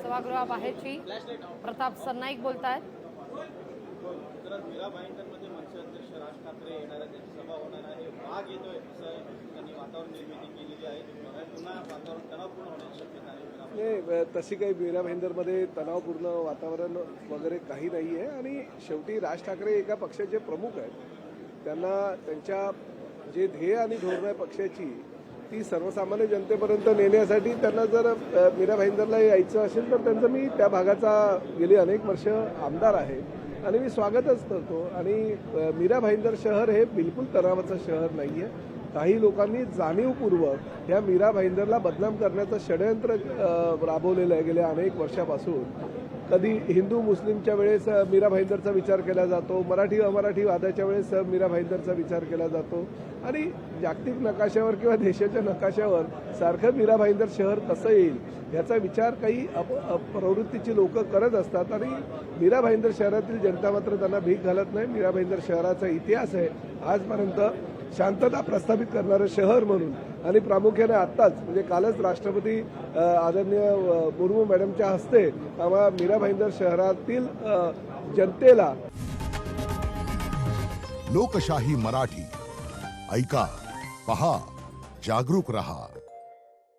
सभागृहाबाहेरची प्रताप सरनाईक बोलतायत। मीरा भाईंदरमध्ये मनसे अध्यक्ष राज ठाकरे येणार आहेत, त्यांची सभा होणार आहे, वाघ येतोय असं त्यांनी वातावरण निर्मिती केलेली आहे, पुन्हा वातावरण तणावपूर्ण होण्याची शक्यता आहे। नाही, तशी काही मीरा भाईंदरमध्ये तणावपूर्ण वातावरण वगैरे काही नाही आहे। आणि शेवटी राज ठाकरे एका पक्षाचे प्रमुख आहेत, त्यांना त्यांच्या जे ध्येय आणि धोरण आहे पक्षाची ती सर्वसामान्य जनतेपर्यंत नेण्यासाठी त्यांना जर मीरा भाईंदरला यायचं असेल तर त्यांचं मी त्या भागाचा गेली अनेक वर्ष आमदार आहे आणि मी स्वागतच करतो। आणि मीरा भाईंदर शहर हे बिलकुल तणावाचं शहर नाही आहे। काही लोकांनी जाणीवपूर्वक या मीरा भाईंदरला बदनाम करण्याचं षडयंत्र राबवलेलं आहे गेल्या अनेक वर्षापासून। कधी हिंदू मुस्लिमच्या वेळेस मीरा भाईंदरचा विचार केला जातो, मराठी अमराठी वादाच्या वेळेस मीरा भाईंदरचा विचार केला जातो आणि जागतिक नकाशावर किंवा देशाच्या नकाशावर सारखं मीरा भाईंदर शहर कसं येईल याचा विचार काही प्रवृत्तीची लोक करत असतात आणि मीरा भाईंदर शहरातील जनता मात्र त्यांना भीक घालत नाही। मीरा भाईंदर शहराचा इतिहास आहे आजपर्यंत शांतता प्रस्थापित करणारं शहर म्हणून। आणि प्रामुख्याने आत्ताच म्हणजे कालच राष्ट्रपती आदरणीय मुर्मू मॅडमच्या हस्ते आम्हा मीरा भाईंदर शहरातील जनतेला लोकशाही मराठी ऐका, पहा, जागरूक रहा।